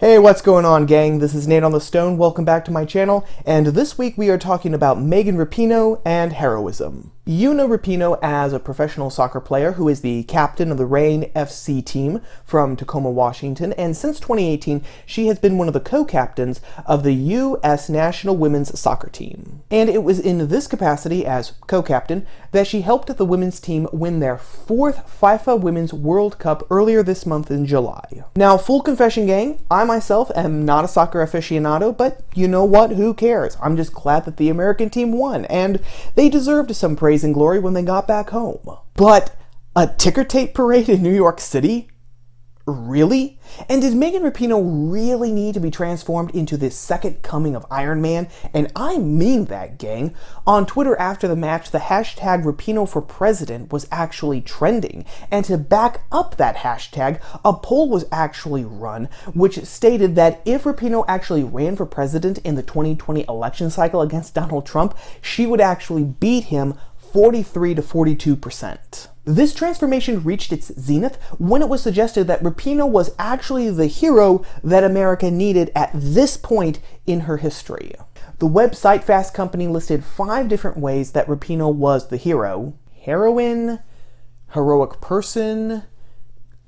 Hey, what's going on, gang? This is Nate on the Stone. Welcome back to my channel, and this week we are talking about Megan Rapinoe and heroism. You know Rapinoe as a professional soccer player who is the captain of the Reign FC team from Tacoma, Washington, and since 2018, she has been one of the co-captains of the U.S. national women's soccer team. And it was in this capacity as co-captain that she helped the women's team win their 4th FIFA Women's World Cup earlier this month in July. Now, full confession, gang, I myself am not a soccer aficionado, but you know what? Who cares? I'm just glad that the American team won, and they deserved some praise and glory when they got back home. But a ticker tape parade in New York City? Really? And did Megan Rapinoe really need to be transformed into this second coming of Iron Man? And I mean that, gang. On Twitter after the match, the hashtag Rapinoe for President was actually trending. And to back up that hashtag, a poll was actually run, which stated that if Rapinoe actually ran for president in the 2020 election cycle against Donald Trump, she would actually beat him 43 to 42%. This transformation reached its zenith when it was suggested that Rapinoe was actually the hero that America needed at this point in her history. The website Fast Company listed 5 different ways that Rapinoe was the hero: heroine, heroic person,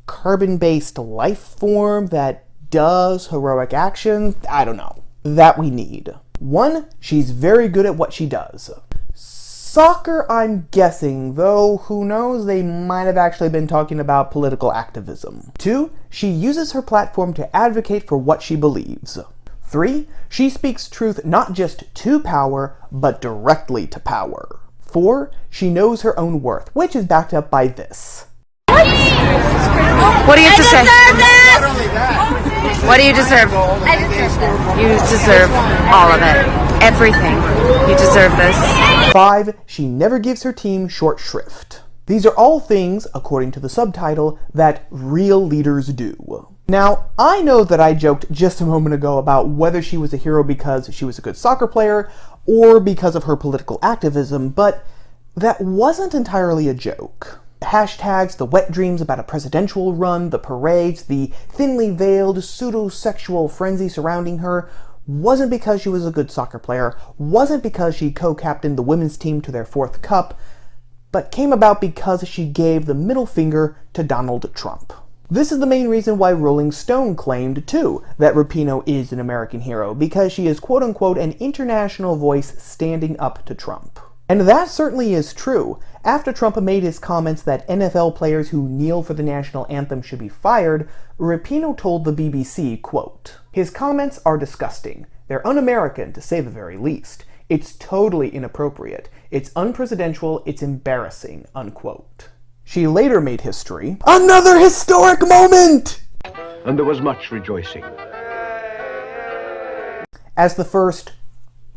carbon-based life form that does heroic action, I don't know, that we need. 1, she's very good at what she does. Soccer, I'm guessing, though who knows, they might have actually been talking about political activism. 2, she uses her platform to advocate for what she believes. 3, she speaks truth not just to power, but directly to power. 4, she knows her own worth, which is backed up by this. What do you have to say? What do you deserve? I deserve this. You deserve all of it. Everything. You deserve this. 5, she never gives her team short shrift. These are all things, according to the subtitle, that real leaders do. Now, I know that I joked just a moment ago about whether she was a hero because she was a good soccer player or because of her political activism, but that wasn't entirely a joke. The hashtags, the wet dreams about a presidential run, the parades, the thinly veiled pseudo-sexual frenzy surrounding her wasn't because she was a good soccer player, wasn't because she co-captained the women's team to their 4th cup, but came about because she gave the middle finger to Donald Trump. This is the main reason why Rolling Stone claimed, too, that Rapinoe is an American hero, because she is quote-unquote an international voice standing up to Trump. And that certainly is true. After Trump made his comments that NFL players who kneel for the national anthem should be fired, Rapinoe told the BBC, quote, "His comments are disgusting. They're un-American, to say the very least. It's totally inappropriate. It's unpresidential. It's embarrassing," unquote. She later made history. Another historic moment! And there was much rejoicing. As the first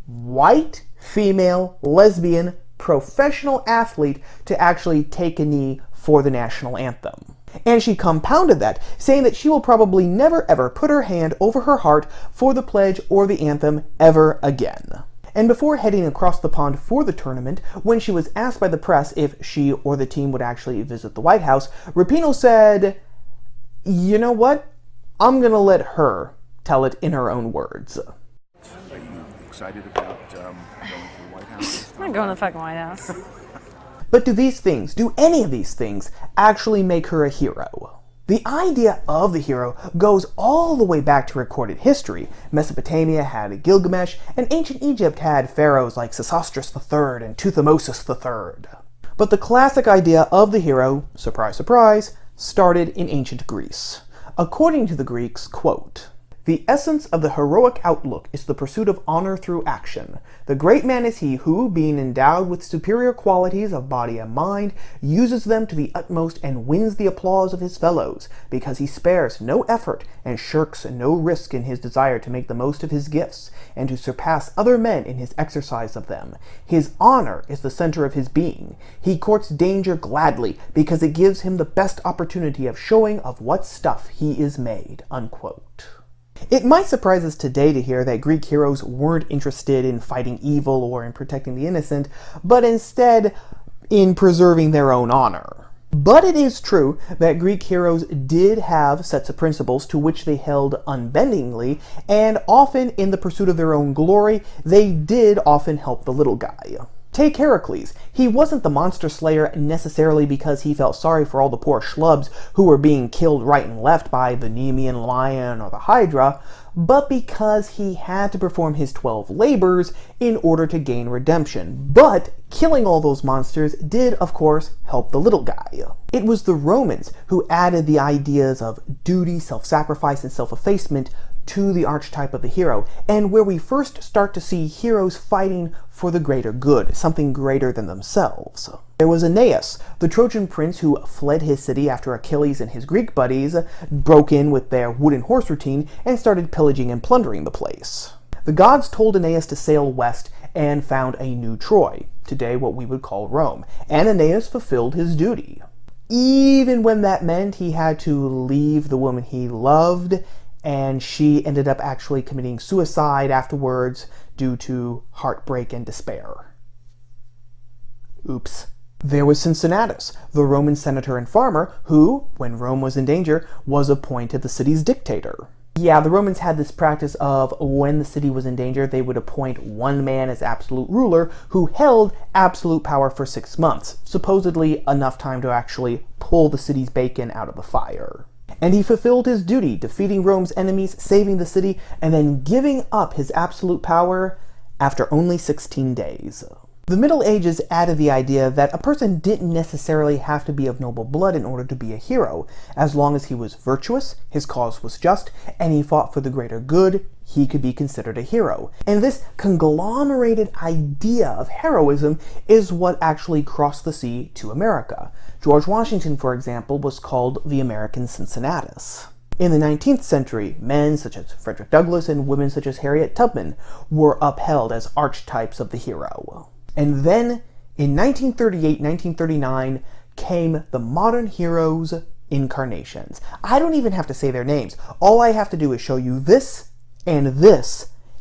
white, female, lesbian, professional athlete to actually take a knee for the national anthem. And she compounded that, saying that she will probably never ever put her hand over her heart for the pledge or the anthem ever again. And before heading across the pond for the tournament, when she was asked by the press if she or the team would actually visit the White House, Rapinoe said, "You know what? I'm gonna let her tell it in her own words." Are you excited about going to the White House? I'm not going to the fucking White House. But do any of these things actually make her a hero? The idea of the hero goes all the way back to recorded history. Mesopotamia had Gilgamesh, and ancient Egypt had pharaohs like Sesostris III and Thutmosis III. But the classic idea of the hero, surprise surprise, started in ancient Greece. According to the Greeks, quote, "The essence of the heroic outlook is the pursuit of honor through action. The great man is he who, being endowed with superior qualities of body and mind, uses them to the utmost and wins the applause of his fellows, because he spares no effort and shirks no risk in his desire to make the most of his gifts, and to surpass other men in his exercise of them. His honor is the center of his being. He courts danger gladly, because it gives him the best opportunity of showing of what stuff he is made," unquote. It might surprise us today to hear that Greek heroes weren't interested in fighting evil or in protecting the innocent, but instead in preserving their own honor. But it is true that Greek heroes did have sets of principles to which they held unbendingly, and often in the pursuit of their own glory, they did often help the little guy. Take Heracles. He wasn't the monster slayer necessarily because he felt sorry for all the poor schlubs who were being killed right and left by the Nemean lion or the Hydra, but because he had to perform his 12 labors in order to gain redemption. But killing all those monsters did, of course, help the little guy. It was the Romans who added the ideas of duty, self-sacrifice, and self-effacement to the archetype of the hero, and where we first start to see heroes fighting for the greater good, something greater than themselves. There was Aeneas, the Trojan prince who fled his city after Achilles and his Greek buddies broke in with their wooden horse routine and started pillaging and plundering the place. The gods told Aeneas to sail west and found a new Troy, today what we would call Rome, and Aeneas fulfilled his duty. Even when that meant he had to leave the woman he loved, and she ended up actually committing suicide afterwards due to heartbreak and despair. Oops. There was Cincinnatus, the Roman senator and farmer, who, when Rome was in danger, was appointed the city's dictator. Yeah, the Romans had this practice of when the city was in danger, they would appoint one man as absolute ruler who held absolute power for 6 months, supposedly enough time to actually pull the city's bacon out of the fire. And he fulfilled his duty, defeating Rome's enemies, saving the city, and then giving up his absolute power after only 16 days. The Middle Ages added the idea that a person didn't necessarily have to be of noble blood in order to be a hero. As long as he was virtuous, his cause was just, and he fought for the greater good, he could be considered a hero. And this conglomerated idea of heroism is what actually crossed the sea to America. George Washington, for example, was called the American Cincinnatus. In the 19th century, men such as Frederick Douglass and women such as Harriet Tubman were upheld as archetypes of the hero. And then, in 1938-1939, came the modern heroes' incarnations. I don't even have to say their names. All I have to do is show you this, and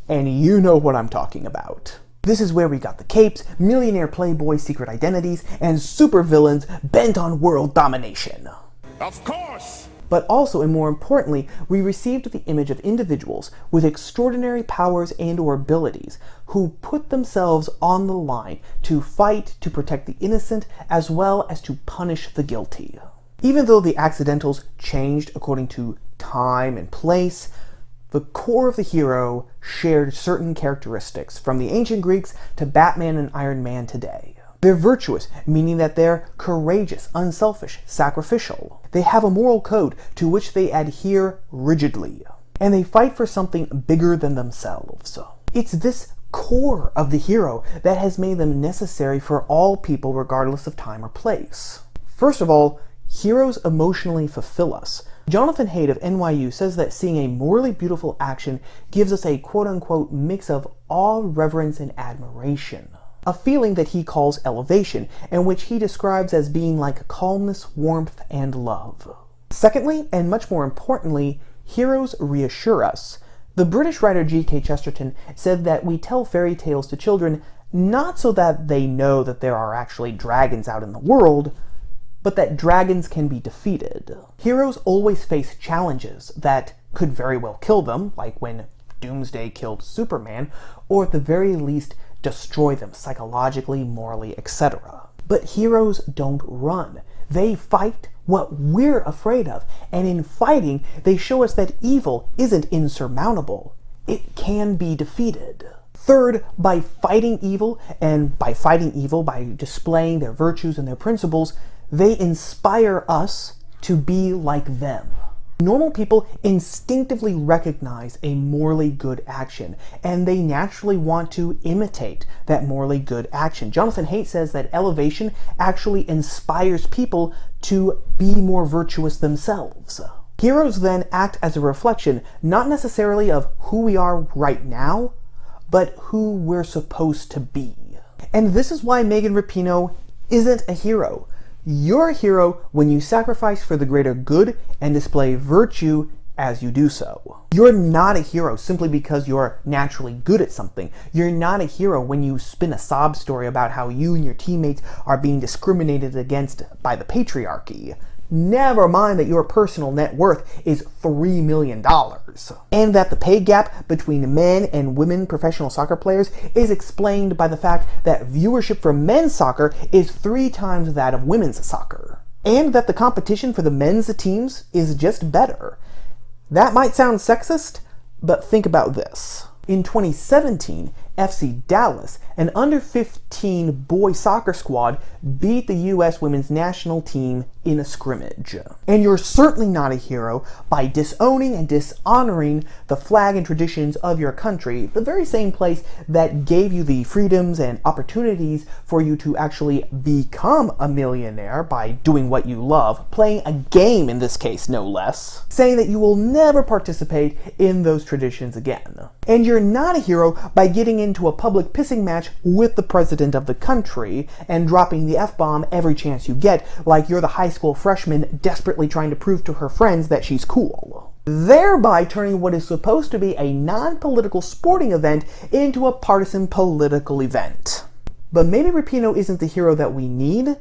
you know what I'm talking about. This is where we got the capes, millionaire playboy secret identities, and supervillains bent on world domination. Of course! But also, and more importantly, we received the image of individuals with extraordinary powers and or abilities who put themselves on the line to fight to protect the innocent as well as to punish the guilty. Even though the accidentals changed according to time and place, the core of the hero shared certain characteristics from the ancient Greeks to Batman and Iron Man today. They're virtuous, meaning that they're courageous, unselfish, sacrificial. They have a moral code to which they adhere rigidly. And they fight for something bigger than themselves. It's this core of the hero that has made them necessary for all people regardless of time or place. First of all, heroes emotionally fulfill us. Jonathan Haidt of NYU says that seeing a morally beautiful action gives us a quote-unquote mix of awe, reverence, and admiration. A feeling that he calls elevation, and which he describes as being like calmness, warmth, and love. Secondly, and much more importantly, heroes reassure us. The British writer G.K. Chesterton said that we tell fairy tales to children not so that they know that there are actually dragons out in the world, but that dragons can be defeated. Heroes always face challenges that could very well kill them, like when Doomsday killed Superman, or at the very least destroy them psychologically, morally, etc. But heroes don't run. They fight what we're afraid of, and in fighting, they show us that evil isn't insurmountable. It can be defeated. Third, by fighting evil, by displaying their virtues and their principles, they inspire us to be like them. Normal people instinctively recognize a morally good action, and they naturally want to imitate that morally good action. Jonathan Haidt says that elevation actually inspires people to be more virtuous themselves. Heroes then act as a reflection, not necessarily of who we are right now, but who we're supposed to be. And this is why Megan Rapinoe isn't a hero. You're a hero when you sacrifice for the greater good and display virtue as you do so. You're not a hero simply because you're naturally good at something. You're not a hero when you spin a sob story about how you and your teammates are being discriminated against by the patriarchy. Never mind that your personal net worth is $3 million. And that the pay gap between men and women professional soccer players is explained by the fact that viewership for men's soccer is 3 times that of women's soccer. And that the competition for the men's teams is just better. That might sound sexist, but think about this. In 2017, FC Dallas, an under-15 boy soccer squad, beat the US women's national team in a scrimmage. And you're certainly not a hero by disowning and dishonoring the flag and traditions of your country, the very same place that gave you the freedoms and opportunities for you to actually become a millionaire by doing what you love, playing a game in this case, no less, saying that you will never participate in those traditions again. And you're not a hero by getting into a public pissing match with the president of the country and dropping the F-bomb every chance you get, like you're the high school freshman desperately trying to prove to her friends that she's cool. Thereby turning what is supposed to be a non-political sporting event into a partisan political event. But maybe Rapinoe isn't the hero that we need,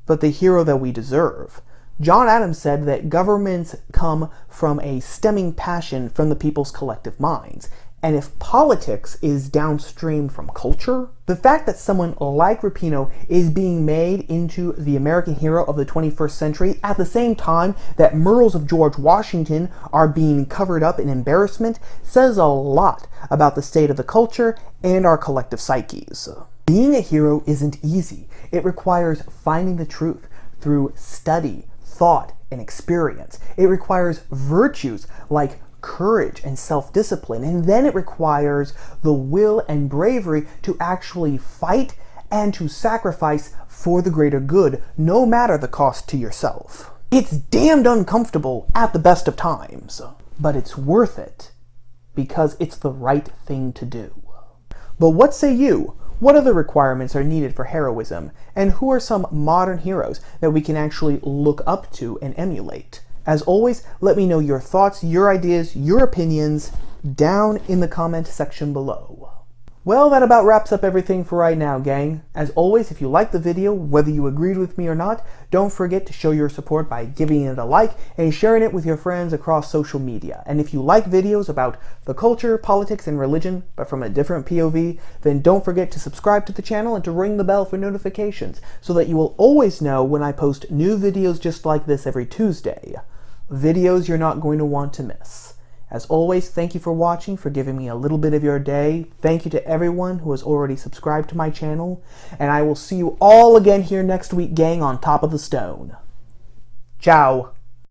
but the hero that we deserve. John Adams said that governments come from a stemming passion from the people's collective minds. And if politics is downstream from culture, the fact that someone like Rapinoe is being made into the American hero of the 21st century at the same time that murals of George Washington are being covered up in embarrassment says a lot about the state of the culture and our collective psyches. Being a hero isn't easy. It requires finding the truth through study, thought, and experience. It requires virtues like courage and self-discipline, and then it requires the will and bravery to actually fight and to sacrifice for the greater good, no matter the cost to yourself. It's damned uncomfortable at the best of times, but it's worth it because it's the right thing to do. But what say you? What other requirements are needed for heroism, and who are some modern heroes that we can actually look up to and emulate? As always, let me know your thoughts, your ideas, your opinions down in the comment section below. Well, that about wraps up everything for right now, gang. As always, if you liked the video, whether you agreed with me or not, don't forget to show your support by giving it a like and sharing it with your friends across social media. And if you like videos about the culture, politics, and religion, but from a different POV, then don't forget to subscribe to the channel and to ring the bell for notifications so that you will always know when I post new videos just like this every Tuesday. Videos you're not going to want to miss. As always, thank you for watching, for giving me a little bit of your day. Thank you to everyone who has already subscribed to my channel. And I will see you all again here next week, gang, on top of the stone. Ciao.